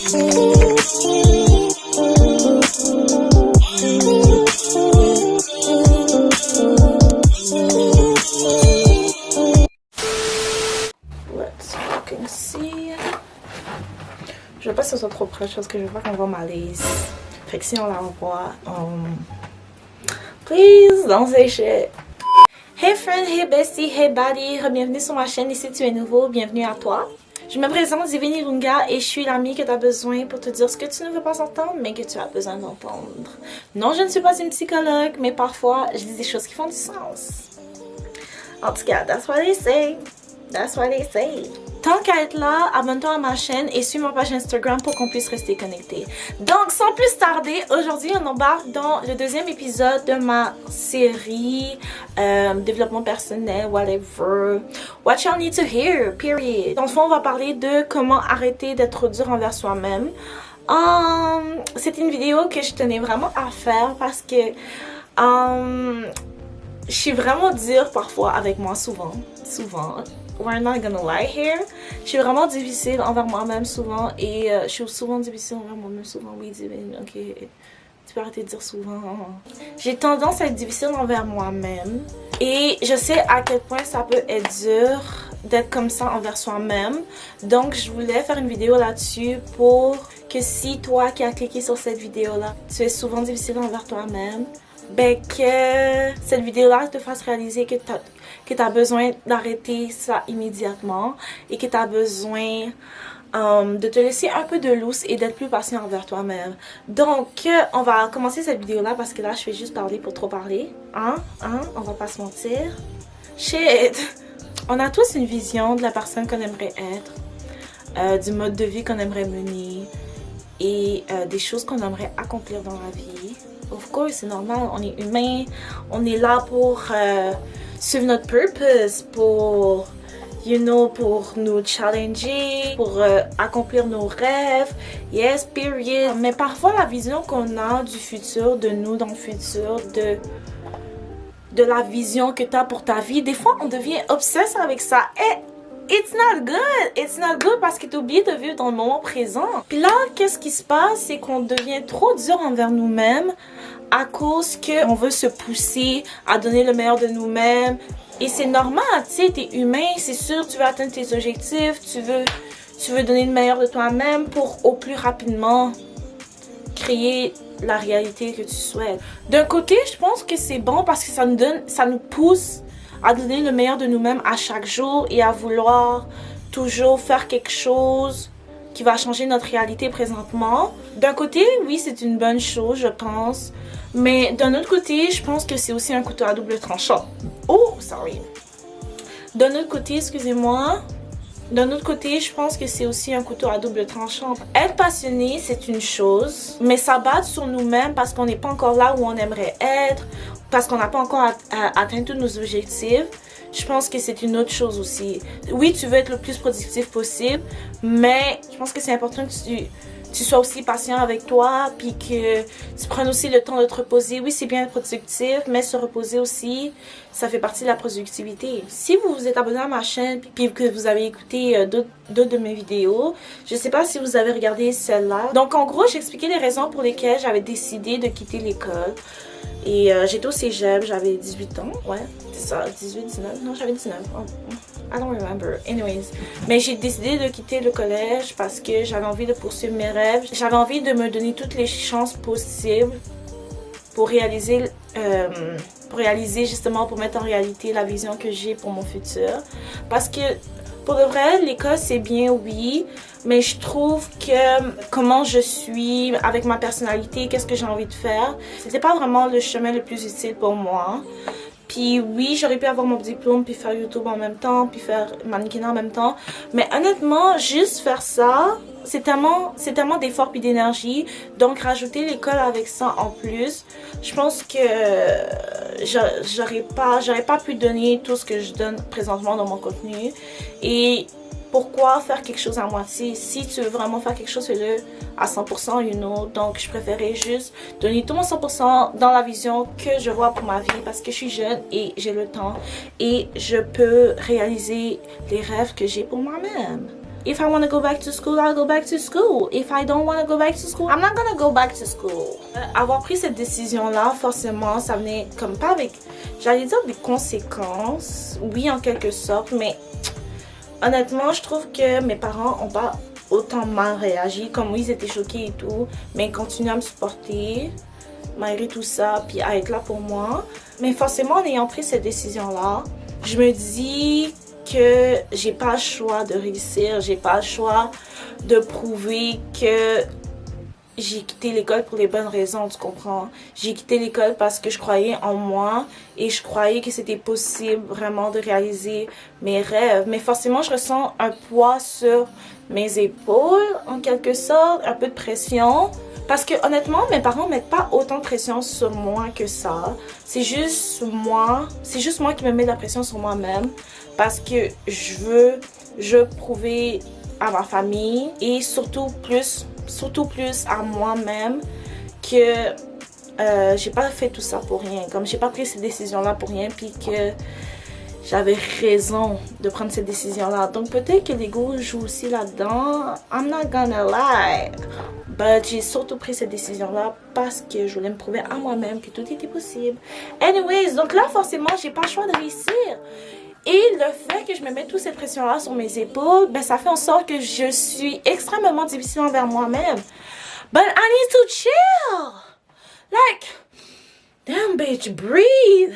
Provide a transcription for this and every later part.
Let's fucking see. Je veux pas que ce soit trop proche parce que je veux pas qu'on voit ma lace. Fait que si on la revoit, please don't say shit. Hey friend, hey bestie, hey buddy, bienvenue sur ma chaîne et si tu es nouveau, bienvenue à toi. Je me présente Divine Irunga et je suis l'amie que tu as besoin pour te dire ce que tu ne veux pas entendre mais que tu as besoin d'entendre. Non, je ne suis pas une psychologue, mais parfois je dis des choses qui font du sens. En tout cas, that's what they say. That's what they say. Tant qu'à être là, abonne-toi à ma chaîne et suis ma page Instagram pour qu'on puisse rester connectés. Donc, sans plus tarder, aujourd'hui, on embarque dans le deuxième épisode de ma série développement personnel, whatever. What y'all need to hear, period. Dans le fond, on va parler de comment arrêter d'être dur envers soi-même. C'est une vidéo que je tenais vraiment à faire parce que je suis vraiment dure parfois avec moi, souvent. We're not gonna lie here. Je suis vraiment difficile envers moi-même souvent et je suis souvent difficile envers moi-même souvent. Oui, Divine, ok. Tu peux arrêter de dire souvent. J'ai tendance à être difficile envers moi-même et je sais à quel point ça peut être dur d'être comme ça envers soi-même. Donc, je voulais faire une vidéo là-dessus pour que si toi qui as cliqué sur cette vidéo-là, tu es souvent difficile envers toi-même, ben que cette vidéo-là te fasse réaliser que tu as besoin d'arrêter ça immédiatement et que tu as besoin de te laisser un peu de lousse et d'être plus patient envers toi-même. Donc, on va commencer cette vidéo-là parce que là, je fais juste parler pour trop parler. On va pas se mentir. Shit! On a tous une vision de la personne qu'on aimerait être, du mode de vie qu'on aimerait mener et des choses qu'on aimerait accomplir dans la vie. Of course, c'est normal, on est humain, on est là pour suivre notre purpose, pour, pour nous challenger, pour accomplir nos rêves. Yes, period. Mais parfois, la vision qu'on a du futur, de nous dans le futur, de la vision que tu as pour ta vie, des fois, on devient obsesse avec ça. Et it's not good. It's not good parce que tu oublies de vivre dans le moment présent. Puis là, qu'est-ce qui se passe? C'est qu'on devient trop dur envers nous-mêmes à cause qu'on veut se pousser à donner le meilleur de nous-mêmes. Et c'est normal, tu sais, t'es humain, c'est sûr, tu veux atteindre tes objectifs, tu veux donner le meilleur de toi-même pour au plus rapidement créer la réalité que tu souhaites. D'un côté, je pense que c'est bon parce que ça nous pousse à donner le meilleur de nous-mêmes à chaque jour et à vouloir toujours faire quelque chose qui va changer notre réalité présentement. D'un côté, oui, c'est une bonne chose, je pense. Mais d'un autre côté, je pense que c'est aussi un couteau à double tranchant. Oh, sorry. D'un autre côté, excusez-moi. D'un autre côté, je pense que c'est aussi un couteau à double tranchant. Être passionné, c'est une chose. Mais s'abattre sur nous-mêmes parce qu'on n'est pas encore là où on aimerait être, parce qu'on n'a pas encore atteint tous nos objectifs, je pense que c'est une autre chose aussi. Oui, tu veux être le plus productif possible, mais je pense que c'est important que tu sois aussi patient avec toi, puis que tu prennes aussi le temps de te reposer. Oui, c'est bien être productif, mais se reposer aussi, ça fait partie de la productivité. Si vous vous êtes abonné à ma chaîne, puis que vous avez écouté d'autres de mes vidéos, je sais pas si vous avez regardé celle-là. Donc en gros, j'expliquais les raisons pour lesquelles j'avais décidé de quitter l'école. Et j'étais au cégep, j'avais 18 ans, ouais, c'est ça, 18, 19, non j'avais 19, I don't remember, anyways. Mais j'ai décidé de quitter le collège parce que j'avais envie de poursuivre mes rêves. J'avais envie de me donner toutes les chances possibles pour réaliser justement, pour mettre en réalité la vision que j'ai pour mon futur. Parce que pour de vrai, l'école c'est bien, oui, mais je trouve que comment je suis avec ma personnalité, qu'est-ce que j'ai envie de faire, c'était pas vraiment le chemin le plus utile pour moi. Puis oui, j'aurais pu avoir mon diplôme, puis faire YouTube en même temps, puis faire mannequinat en même temps. Mais honnêtement, juste faire ça, c'est tellement d'efforts puis d'énergie. Donc rajouter l'école avec ça en plus, je pense que j'aurais pas pu donner tout ce que je donne présentement dans mon contenu. Et pourquoi faire quelque chose à moitié? Si tu veux vraiment faire quelque chose, fais-le à 100%, Donc, je préférais juste donner tout mon 100% dans la vision que je vois pour ma vie parce que je suis jeune et j'ai le temps et je peux réaliser les rêves que j'ai pour moi-même. If I want to go back to school, I'll go back to school. If I don't want to go back to school, I'm not gonna go back to school. Avoir pris cette décision-là, forcément, ça venait comme pas avec, j'allais dire des conséquences, oui en quelque sorte, mais honnêtement, je trouve que mes parents ont pas autant mal réagi, comme oui, ils étaient choqués et tout, mais ils continuent à me supporter, malgré tout ça, puis à être là pour moi. Mais forcément, en ayant pris cette décision-là, je me dis que j'ai pas le choix de réussir, j'ai pas le choix de prouver que j'ai quitté l'école pour les bonnes raisons, tu comprends? J'ai quitté l'école parce que je croyais en moi et je croyais que c'était possible vraiment de réaliser mes rêves. Mais forcément, je ressens un poids sur mes épaules, en quelque sorte, un peu de pression. Parce que honnêtement, mes parents mettent pas autant de pression sur moi que ça. C'est juste moi qui me mets de la pression sur moi-même. Parce que je veux prouver à ma famille et surtout plus à moi-même que j'ai pas fait tout ça pour rien. Comme j'ai pas pris cette décision-là pour rien, puis que j'avais raison de prendre cette décision-là. Donc peut-être que l'ego joue aussi là-dedans. I'm not gonna lie. But j'ai surtout pris cette décision-là parce que je voulais me prouver à moi-même que tout était possible. Anyways, donc là, forcément, j'ai pas le choix de réussir. Et le fait que je me mette toute cette pression-là sur mes épaules, ben ça fait en sorte que je suis extrêmement difficile envers moi-même. But I need to chill. Like, damn bitch, breathe.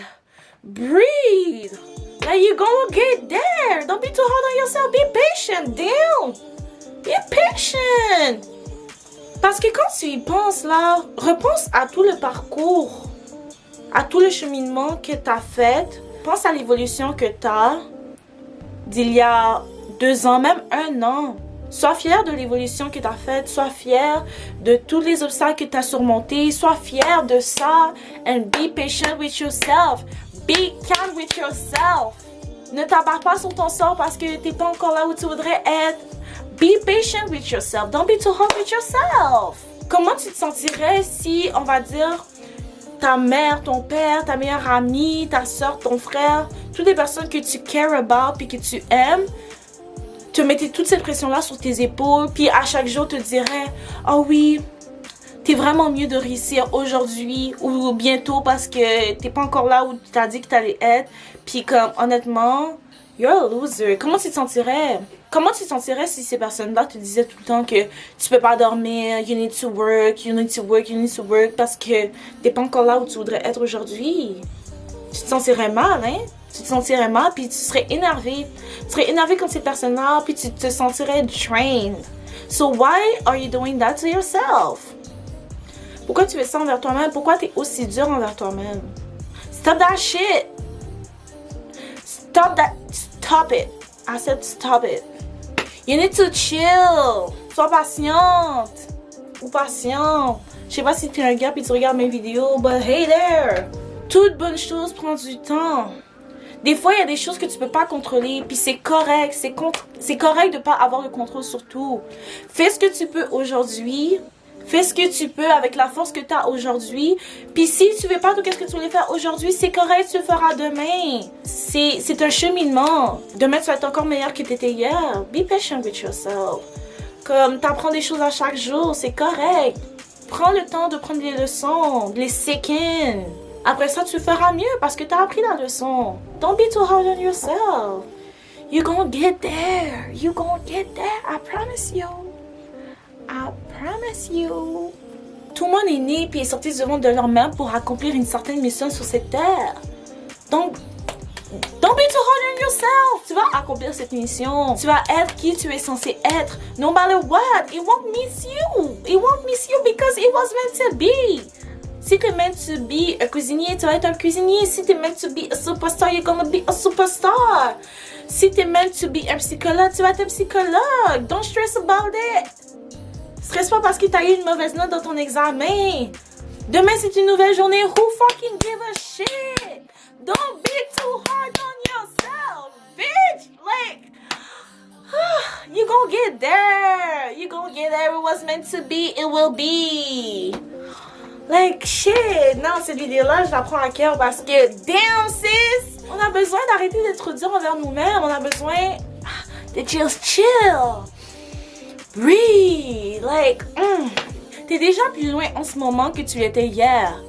Breathe. Like, you gonna get there. Don't be too hard on yourself. Be patient, damn. Be patient. Parce que quand tu y penses là, repense à tout le parcours, à tout le cheminement que tu as fait. Pense à l'évolution que tu as d'il y a 2 ans, même 1 an. Sois fier de l'évolution que tu as faite. Sois fier de tous les obstacles que tu as surmontés. Sois fier de ça. And be patient with yourself. Be kind with yourself. Ne t'abarre pas sur ton sort parce que tu n'es pas encore là où tu voudrais être. Be patient with yourself. Don't be too hard with yourself. Comment tu te sentirais si, on va dire, ta mère, ton père, ta meilleure amie, ta soeur, ton frère, toutes les personnes que tu care about puis que tu aimes, te mettaient toute cette pression-là sur tes épaules, puis à chaque jour te diraient « Oh oui, t'es vraiment mieux de réussir aujourd'hui ou bientôt parce que t'es pas encore là où tu t'as dit que t'allais être. » Puis comme, honnêtement, you're a loser. Comment tu te sentirais? Comment tu te sentirais si ces personnes-là te disaient tout le temps que tu peux pas dormir, you need to work, you need to work, you need to work, parce que t'es pas encore là où tu voudrais être aujourd'hui? Tu te sentirais mal, hein? Tu te sentirais mal, puis tu serais énervé. Tu serais énervé contre ces personnes-là, puis tu te sentirais drained. So why are you doing that to yourself? Pourquoi tu fais ça envers toi-même? Pourquoi t'es aussi dur envers toi-même? Stop that shit! Stop that. Stop it. I said stop it. You need to chill. Sois patiente. Ou patient. Je sais pas si tu es un gars puis tu regardes mes vidéos, but hey there. Toute bonne chose prend du temps. Des fois, il y a des choses que tu peux pas contrôler, puis c'est correct. C'est correct de pas avoir le contrôle sur tout. Fais ce que tu peux aujourd'hui. Fais ce que tu peux avec la force que tu as aujourd'hui. Puis si tu veux pas tout ce que tu voulais faire aujourd'hui, c'est correct, tu le feras demain. C'est un cheminement. Demain, tu vas être encore meilleur que tu étais hier. Be patient with yourself. Comme t'apprends des choses à chaque jour, c'est correct. Prends le temps de prendre les leçons, de les sink in. Après ça, tu feras mieux parce que tu as appris la leçon. Don't be too hard on yourself. You gonna get there. You gonna get there. I promise you. I promise you. Tout le monde est né puis est sorti du monde de leur mère pour accomplir une certaine mission sur cette terre. Donc, don't be too hard on yourself. Tu vas accomplir cette mission. Tu vas être qui tu es censé être. No matter what, it won't miss you. It won't miss you because it was meant to be. Si t'es meant to be un cuisinier, tu vas être un cuisinier. Si t'es meant to be a superstar, you're gonna be a superstar. Si t'es meant to be un psychologue, tu vas être un psychologue. Don't stress about it. Stresse pas parce que t'as eu une mauvaise note dans ton examen. Demain, c'est une nouvelle journée. Who fucking give a shit? Don't be too hard on yourself, bitch. Like, you gonna get there. You gonna get there. It was meant to be. It will be. Like, shit. Non, cette vidéo-là, je la prends à cœur parce que, damn, sis, on a besoin d'arrêter d'être dur envers nous-mêmes. On a besoin de just chill. Oui, like, t'es déjà plus loin en ce moment que tu l'étais hier.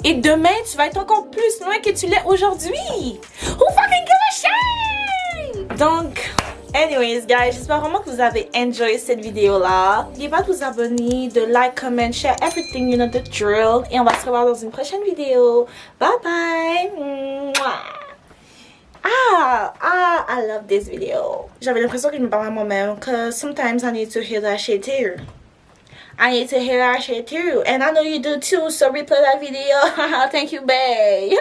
Et demain, tu vas être encore plus loin que tu l'es aujourd'hui. Who fucking give a shit? Donc, anyways, guys, j'espère vraiment que vous avez enjoyé cette vidéo-là. N'oubliez pas de vous abonner, de like, comment, share, everything, you know the drill. Et on va se revoir dans une prochaine vidéo. Bye bye. Mouah. I love this video. J'avais l'impression que je me parlais à moi-même. Because sometimes I need to hear that shit too. I need to hear that shit too. And I know you do too. So replay that video. Thank you, babe.